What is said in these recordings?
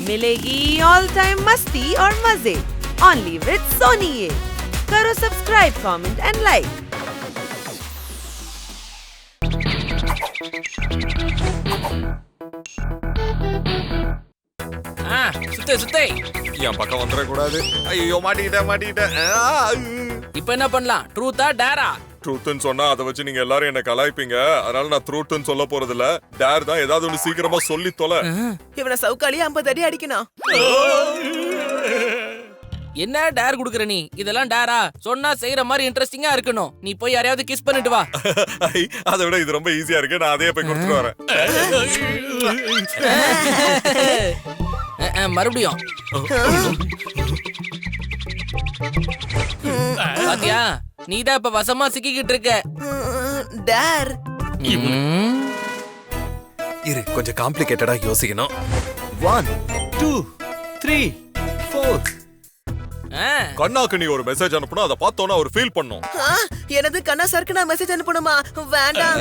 मिलेगी all time मस्ती और मजे ओनली विद सोनी ये। करो सब्सक्राइब, कमेंट एंड लाइक। சுத்தே சுத்தே என் பக்கம் வந்துட கூடாது. ஐயோ மாட்டிக்கிட்டேன். இப்ப என்ன பண்ணலாம்? ட்ரூத்தா டேரா? ட்ரூத்னு சொன்னா அதை வச்சு நீங்க எல்லாரும் என்ன கலாய்ப்பீங்க. அதனால நான் ட்ரூத்னு சொல்ல போறது இல்ல. டேர் தான். ஏதாவது ஒண்ணு சீக்கிரமா சொல்லி தொலை. இவனை சவுக்காளி 50 அடி அடிக்கணும். என்ன டேர் குடுக்குற நீ? இதெல்லாம் டேரா? சொன்னா செய்யற மாதிரி இன்ட்ரெஸ்டிங்கா இருக்கணும். நீ போய் யாரையாவது கிஸ் பண்ணிட்டு வா. அதை விட இது ரொம்ப ஈஸியா இருக்கு. நான் அதையே போய் கொடுத்துட்டு வரேன். மறுபடியும் பாத்தியா? நீதான் இப்ப வசமா சிக்கிக்கிட்டு இருக்க. டேர் இரு, கொஞ்சம் காம்ப்ளிகேட்டடா யோசிக்கணும். 1 2 3 4. கண்ணாக்கு நீ ஒரு மெசேஜ் அனுப்புனா அதை பார்த்தோன்னா அவர் ஃபீல் பண்ணும். எனது கண்ணா சருக்கு நான் மெசேஜ் அனுப்பணுமா? வேண்டாம்.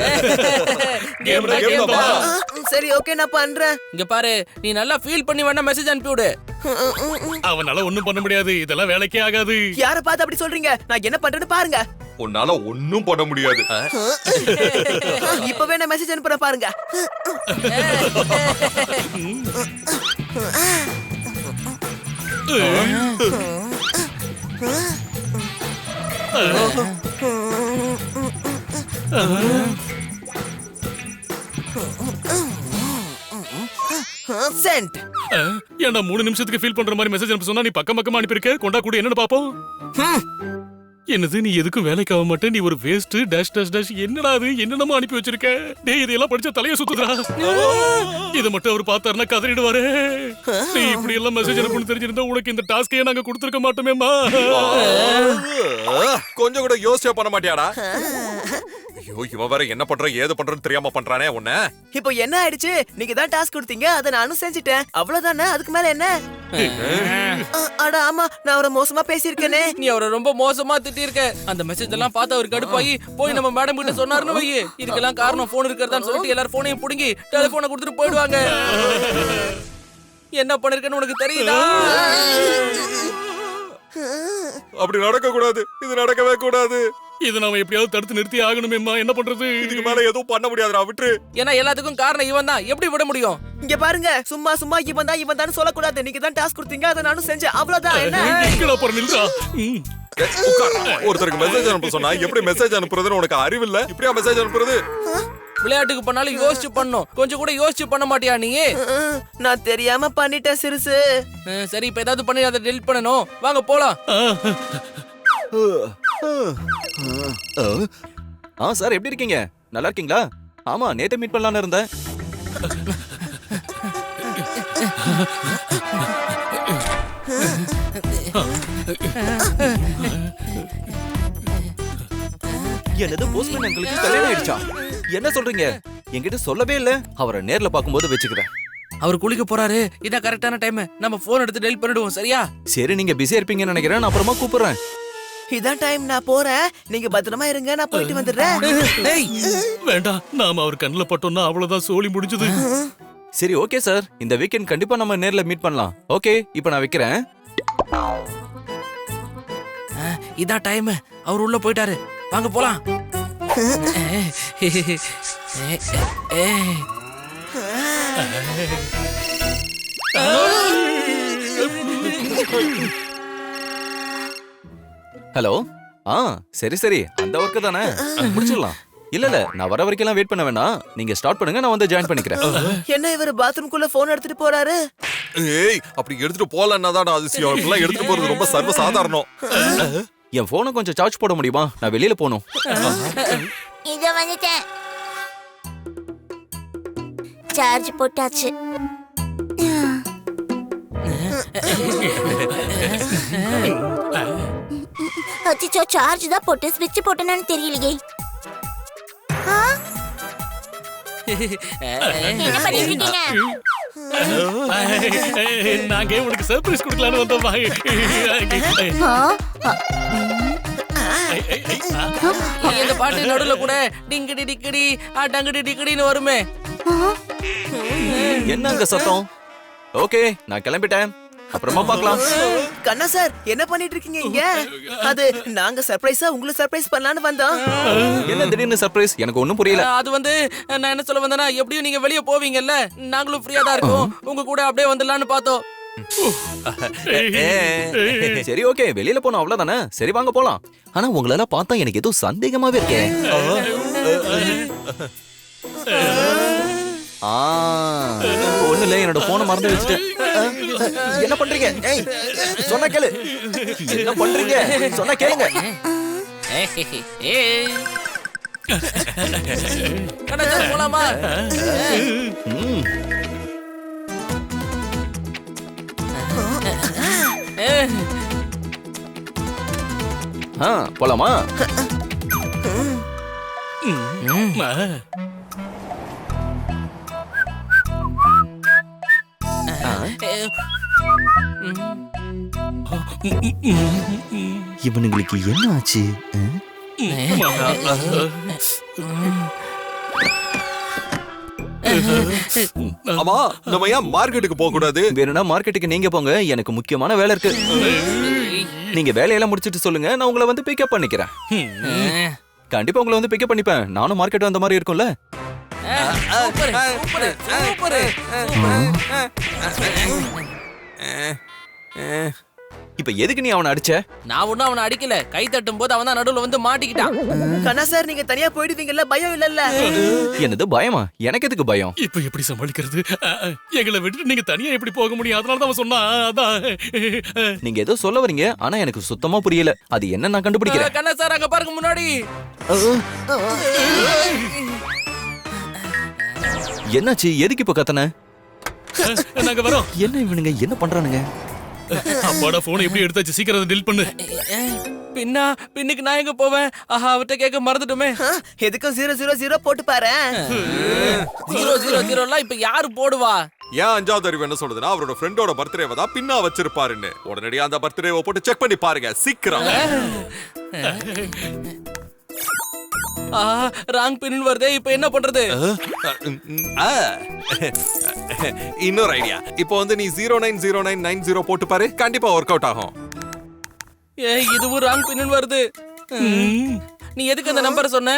சரி ஓகே, நான் பண்றேன். இங்க பாரு, நீ நல்லா ஃபீல் பண்ணி வேணா மெசேஜ் அனுப்பி விடு. அவனால ஒண்ணும் பண்ண முடியாது. இதெல்லாம் வேலைக்கே ஆகாது. யார பார்த்து அப்படி சொல்றீங்க? நான் என்ன பண்றேன்னு பாருங்க. உன்னால ஒன்னும் பண்ண முடியாது. இப்பவே நான் மெசேஜ் அனுப்புறேன் பாருங்க. சென்ட். ஏன்டா 3 நிமிஷத்துக்கு ஃபீல் பண்ற மாதிரி மெசேஜ் அனுப்ப சொன்னா நீ பக்கமா அனுப்பிருக்க. கொண்டா கூட என்னன்னு பாப்போம். என்னது, நீ எதுக்கும் வேலைக்கு ஆக மாட்டே. நீ ஒரு வேஸ்ட் டேஷ் டேஷ் டேஷ். என்னடா அது? என்னென்னமோ அனுப்பி வச்சிருக்க. டேய், இதெல்லாம் படிச்சா தலைய சுத்துதுடா. இத மட்டும் அவர் பார்த்தாருன்னா கதறிடுவாரு. நீ இப்படி எல்லாம் மெசேஜ் அனுப்பணும் தெரிஞ்சிருந்தா உனக்கு இந்த டாஸ்கையே நாங்க கொடுத்துருக்க மாட்டோமேமா. கொஞ்சம் கூட யோசிச்சே பண்ண மாட்டியாடா? ஐயோ, இவன் வேற என்ன பண்ற ஏது பண்றன்னு தெரியாம பண்றானே உன்ன. இப்போ என்ன ஆயிடுச்சு? நீங்க தான் டாஸ்க் கொடுத்தீங்க, அதை நானும் செஞ்சுட்டேன். அவ்வளவுதானே? அதுக்கு மேல என்ன? அட ஆமா, நான் அவரை மோசமா பேசியிருக்கேனே. நீ அவரை ரொம்ப மோசமா திட்டிருக்க. அந்த மெசேஜ் எல்லாம் பார்த்து அவர் கடுப்பாகி போய் நம்ம மேடம் கிட்ட சொன்னாருன்னு வை. இதுக்கெல்லாம் காரணம் போன் இருக்கிறதான்னு சொல்லிட்டு எல்லாரும் போனையும் புடுங்கி டெலிபோனை கொடுத்துட்டு போயிடுவாங்க. என்ன பண்ணிருக்கேன்னு உனக்கு தெரியுதா? அப்படி நடக்க கூடாது. இது நடக்கவே கூடாது. இத நாம எப்படியாவது தடுத்து நிறுத்தி ஆகணுமேமா. என்ன பண்றது? இதுக்கு மேல எதுவும் பண்ண முடியாதுடா, விட்டுரு. ஏன்னா எல்லாத்துக்கும் காரணம் இவன் தான். எப்படி விட முடியும்? இங்க பாருங்க, சும்மா சும்மா இவன் தான் சொல்லக்கூடாது. நீங்க தான் டாஸ்க் கொடுத்தீங்க, அதை நானும் செஞ்சேன். அவ்வளவுதான். ஒருத்தருக்கு மெசேஜ் அனுப்ப சொன்னா எப்படி மெசேஜ் அனுப்புறதுன்னு உனக்கு அறிவு இல்ல? இப்படியா மெசேஜ் அனுப்புறது? விளையாட்டுக்கு பண்ணாலும் யோசிச்சு பண்ணும். கொஞ்சம் கூட யோசிச்சு பண்ண மாட்டியா நீ? நான் தெரியாம பண்ணிட்டேன் சிறுசு. சரி, இப்ப ஏதாவது பண்ணி அதை டெலிட் பண்ணணும். வாங்க போலாம். சார், எப்படி இருக்கீங்க? நல்லா இருக்கீங்களா? ஆமா, நேத்து மீட் பண்ணலாம்னு இருந்தேன். என்னது, போஸ்ட்மேன் உங்களுக்கு கல்யாணம் ஆயிடுச்சா? என்ன சொல்றீங்க? என்கிட்ட சொல்லவே இல்ல. அவரை நேர்ல பாக்கும்போது வச்சுக்கிறேன். அவர் குளிக்க போறாரு. இதான் கரெக்டான டைம். நம்ம போன் எடுத்து டெலிட் பண்ணிடுவோம். சரியா? சரி, நீங்க பிஸியா இருப்பீங்கன்னு நினைக்கிறேன். நான் அப்புறமா கூப்பிடுறேன். இதான் டைம். நான் போறேன். நீங்க பத்திரமா இருங்க. நான் போயிட்டு வந்துடுறேன். வேண்டாம், நாம அவர் கண்ணுல பட்டோம்னா அவ்வளவுதான், சோலி முடிஞ்சது. சரி, ஓகே சார். இந்த வீக்கெண்ட் கண்டிப்பா நம்ம நேர்ல மீட் பண்ணலாம். ஓகே, இப்போ நான் வைக்கிறேன். இதான் டைம். அவர் உள்ள போயிட்டாரு. வாங்க போலாம். ஹலோ. சரி சரி, அந்த ஒர்க்கு தானே, முடிச்சிடலாம். இல்ல நான் வர வரைக்கும் எல்லாம் வெயிட் பண்ண வேண்டாம். நீங்க ஸ்டார்ட் பண்ணுங்க, நான் வந்து ஜாயின் பண்ணிக்கிறேன். என்ன இவர் பாத்ரூம்குள்ள போன் எடுத்துட்டு போறாரு? ஏய், அப்படி எடுத்துட்டு போலன்னா தான் அதிசயம். இப்பெல்லாம் எடுத்துட்டு போறது ரொம்ப சர்வ சாதாரணம். என் போனை கொஞ்சம் சார்ஜ் போட முடியுமா? நான் வெளியில போகணும். இத வந்துட்டேன். சார்ஜ் போட்டாச்சு. அச்சோ, சார்ஜ் தான் போட்டு ஸ்விட்ச் போட்டேன்னு தெரியலையே. என்ன பண்ணிட்டு இருக்கீங்க? நாங்க உனக்கு சர்ப்ரைஸ் கொடுக்கலாம்னு வந்தோம். இந்த பாட்டு நடுவுல கூட டிங்கிடி டிக்கடி டங்கடி டிக்கடின்னு வருமே. என்னங்க சத்தம்? ஓகே நான் கிளம்பிட்டேன், அப்புறமா பார்க்கலாம். கண்ணா சார் என்ன பண்ணிட்டு இருக்கீங்க இங்க? அது நாங்க சர்ப்ரைஸா உங்களுக்கு சர்ப்ரைஸ் பண்ணலாம்னு வந்தோம். என்ன திடீர்னு சர்ப்ரைஸ்? எனக்கு ஒண்ணும் புரியல. அது வந்து நான் என்ன சொல்ல வந்தேன்னா, எப்படியும் நீங்க வெளிய போவீங்கல்ல, நாங்களும் ஃப்ரீயா தான் இருக்கோம், உங்க கூட அப்படியே வந்துடலாம்னு பார்த்தோம். சரி ஓகே, வெளியில போனோம் அவ்வளவுதானே. சரி வாங்க போலாம். ஆனா உங்களால பார்த்தா எனக்கு ஏதோ சந்தேகமாவே இருக்கே. ஒண்ணு இல்ல, என்னோட போனை மறந்து வச்சுட்டேன். என்ன பண்றீங்க? ஏய், சொன்னா கேளு. என்ன பண்றீங்க? சொன்னா கேளுங்க. கண்ணா போலாமா? ம். போலாமா? இவனுங்களுக்கு என்ன ஆச்சு? ஆமா, நம்ம ஏன் மார்க்கெட்டுக்கு போக கூடாது? வேணும்னா மார்க்கெட்டுக்கு நீங்க போங்க, எனக்கு முக்கியமான வேலை இருக்கு. நீங்க வேலையெல்லாம் முடிச்சிட்டு சொல்லுங்க, நான் உங்களை வந்து பிக்கப் பண்ணிக்கிறேன். கண்டிப்பா உங்களை வந்து பிக்கப் பண்ணிப்பேன். நானும் மார்க்கெட் வந்த மாதிரி இருக்கும்ல. Super super super. இப்ப எதுக்கு நீ அவனை அடிச்ச? நான் ஒண்ணும் அவனை அடிக்கல, கை தட்டும் போது அவன் தான் நடுவுல வந்து மாட்டிக்கிட்டான். கண்ணா சார் நீங்க தனியா போயிடுவீங்கல்ல, பயம் இல்லல்ல? என்னது பயமா? எனக்கு எதுக்கு பயம்? இப்ப எப்படி சமாளிக்கிறது? எங்களை விட்டுட்டு நீங்க தனியா எப்படி போக முடியும்? அதனாலதான் அவன் சொன்னா. அதான் நீங்க ஏதோ சொல்ல வரீங்க, ஆனா எனக்கு சுத்தமா புரியல. அது என்ன நான் கண்டுபிடிக்கிறேன். கண்ணா சார் அங்க பாருங்க முன்னாடி. என்னாச்சு? எதுக்கு இப்ப கத்தன? நாங்க வரோம். என்ன இவனுங்க என்ன பண்றானுங்க? அப்பாடா, போனை எப்படி எடுத்தாச்சு? சீக்கிரம் டெலிட் பண்ணு. பின்னுக்கு நான் எங்க போவேன்? ஆஹா, அவர்கிட்ட கேட்க மறந்துட்டுமே. எதுக்கும் 000 போட்டு பாரு. 000 இப்ப யாரு போடுவா? ஏன் அஞ்சாவது அறிவு என்ன சொல்றதுன்னா, அவரோட ஃப்ரெண்டோட பர்த்டேவை தான் பின்னா வச்சிருப்பாருன்னு. உடனடியா அந்த பர்த்டேவை போட்டு செக் பண்ணி பாருங்க சீக்கிரம். ராங் பின் வருதே, இப்ப என்ன பண்றது? இன்னொரு ஐடியா. இப்போ வந்து நீ 090990 போட்டு பாரு, கண்டிப்பா ஒர்க் அவுட் ஆகும். இதுவும் ராங் பின் வருது. நீ எதுக்கு அந்த நம்பர் சொன்ன?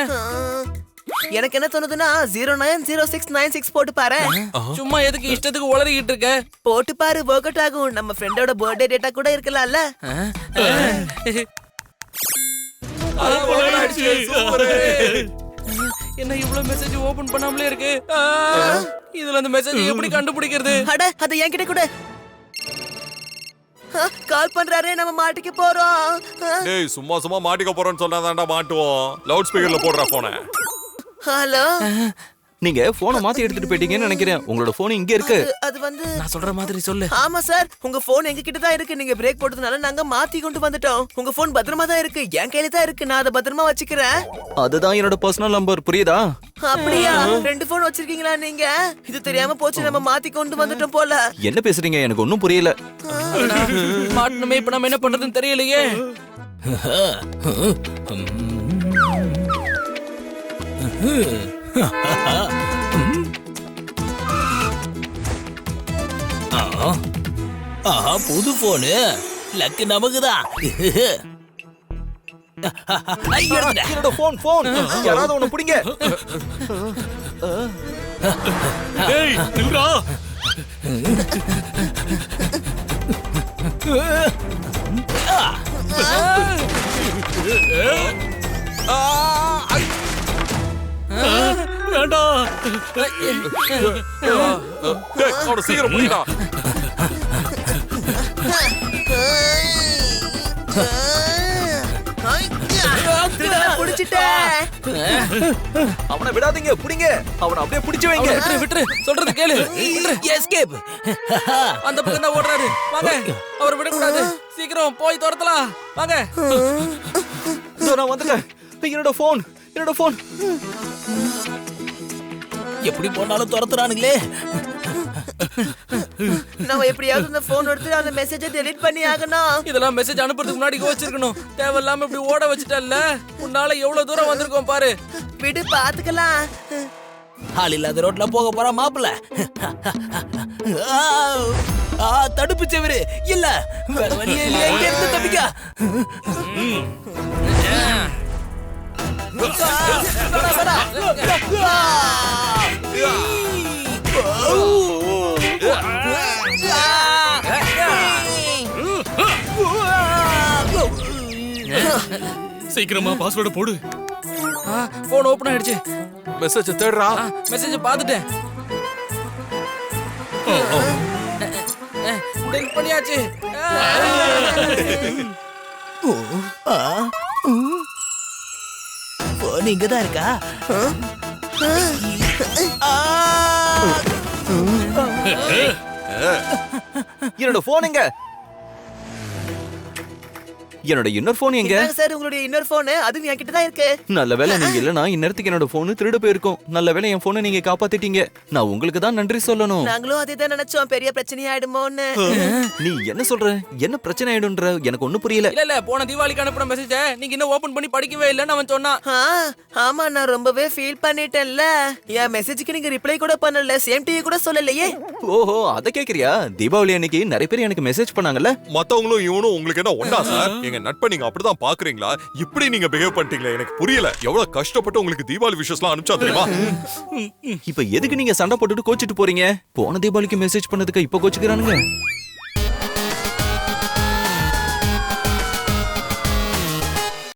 எனக்கு என்ன தோணுதுன்னா 090696 போட்டு பாரு. சும்மா எதுக்கு இஷ்டத்துக்கு உளறிக்கிட்டு இருக்க? போட்டு பாரு, ஒர்க் அவுட் ஆகும். நம்ம ஃப்ரெண்டோட பர்த்டே டேட்டா கூட இருக்கலாம்ல. என்ன இவ்வளவு மெசேஜ் ஓபன் பண்ணாமலே இருக்கு? இதுல அந்த மெசேஜ் எப்படி கண்டுபிடிக்கிறது? அட, அத என்கிட்ட கூட. கால் பண்றாரு, நம்ம மாட்டிக்க போறோம். டேய், சும்மா சும்மா மாட்டிக்க போறோம்னு சொன்னாதான்டா மாட்டுவோம். லவுட் ஸ்பீக்கர்ல போடுற போனை. ஹலோ, நீங்க போனை மாத்தி எடுத்துட்டு போயிட்டீங்கன்னு நினைக்கிறேன். உங்களோட போன் இங்க இருக்கு. அது வந்து நான் சொல்ற மாதிரி சொல்லு. ஆமா சார், உங்க போன் எங்க கிட்ட தான் இருக்கு. நீங்க பிரேக் போட்டதுனால நாங்க மாத்தி கொண்டு வந்துட்டோம். உங்க போன் பத்திரமா தான் இருக்கு, என் கையில தான் இருக்கு. நான் அதை பத்திரமா வச்சுக்கிறேன். அதுதான் என்னோட பர்சனல் நம்பர், புரியுதா? அப்படியா? 2 போன் வச்சிருக்கீங்களா நீங்க? இது தெரியாம போச்சு, நம்ம மாத்தி கொண்டு வந்துட்டோம் போல. என்ன பேசுறீங்க? எனக்கு ஒன்னும் புரியல. மாட்டணுமே, இப்ப நம்ம என்ன பண்றதுன்னு தெரியலையே. புது போனு லக்கு நமக்குதான். என்னோட போன் யாராவது ஒண்ணு புடிங்க. ஏய், நில்றா. வேண்டாம். டேய், அவனை சீக்கிரம் பண்ணிடா. அவனை விடாதீங்க, புடிங்க. அவனை அப்படியே புடிச்சு வைங்க. விட்டுரு சொல்றது கேளு. எஸ்கேப். அந்த பக்கம் தான் ஓடுறாரு, வாங்க. அவர் விடக்கூடாது, சீக்கிரம் போய் துரத்தலாம், வாங்க. நான் வந்துட்டேன். என்னோட போன். எப்படி போனாலும் துரத்துறானுங்களே. நம்ம எப்படியாவது இந்த போன் எடுத்து அந்த மெசேஜை டெலீட் பண்ணி ஆகணும். இதெல்லாம் மெசேஜ் அனுப்புறதுக்கு முன்னாடி யோசிச்சிருக்கணும். தேவையில்லாம இப்படி ஓட வச்சுட்டல்ல. உன்னால எவ்வளவு தூரம் வந்திருக்கோம் பாரு. விடு, பாத்துக்கலாம். ஆள் இல்லாத ரோட்ல போக போறா மாப்பிள்ள. தடுப்பு செவரு இல்ல, வேற வழியே இல்ல, இங்க இருந்து தப்பிக்க. சீக்கிரமா பாஸ்வேர்டு போடு. போன் ஓபன் ஆயிடுச்சு. மெசேஜ் தேடுறா. மெசேஜ் பார்த்துட்டேன். டெலிட் பண்ணியாச்சு. போன் இங்கதான் இருக்கா? என்னோட போன் எங்க? என்னோட இன்னொரு போன் எங்க? இந்தாங்க சார் உங்களுடைய இன்னொரு போனு, அதுவும் என்கிட்ட தான் இருக்கு. நல்ல வேளை நீங்க இல்லனா இந்நேரத்துக்கு என்னோட போன் திருடு போயிருக்கும். நல்ல வேளை என் போனை நீங்க காப்பாத்திட்டீங்க. நான் உங்களுக்கு தான் நன்றி சொல்லணும். நாங்களும் அதே தான் நினைச்சோம், பெரிய பிரச்சனை ஆயிடுமோன்னு. நீ என்ன சொல்ற? என்ன பிரச்சனை ஆயிடும்ன்ற எனக்கு ஒண்ணும் புரியல. இல்ல போன தீபாவளிக்கு அனுப்புன மெசேஜ நீங்க இன்னும் ஓபன் பண்ணி படிக்கவே இல்லன்னு அவன் சொன்னான். ஆமா, நான் ரொம்பவே ஃபீல் பண்ணிட்டேன்ல. என் மெசேஜுக்கு நீங்க ரிப்ளை கூட பண்ணல, சேம் டு யூ கூட சொல்லலையே. ஓஹோ, அத கேக்குறியா? தீபாவளி அன்னைக்கு நிறைய பேர் எனக்கு மெசேஜ் பண்ணாங்கல்ல. மத்தவங்களும் இவனும் உங்களுக்கு என்ன ஒண்ணா சார்? எங்க நட்பை நீங்க அப்படிதான் பாக்குறீங்களா? இப்படி நீங்க பிஹேவ் பண்ணிட்டீங்களே, எனக்கு புரியல. எவ்வளவு கஷ்டப்பட்டு உங்களுக்கு தீபாவளி விஷஸ்லாம் அனுப்பிச்சா தெரியுமா? இப்ப எதுக்கு நீங்க சண்டை போட்டுட்டு கோச்சிட்டு போறீங்க? போன தீபாவளிக்கு மெசேஜ் பண்ணதுக்கு இப்ப கோச்சுக்கிறானுங்க.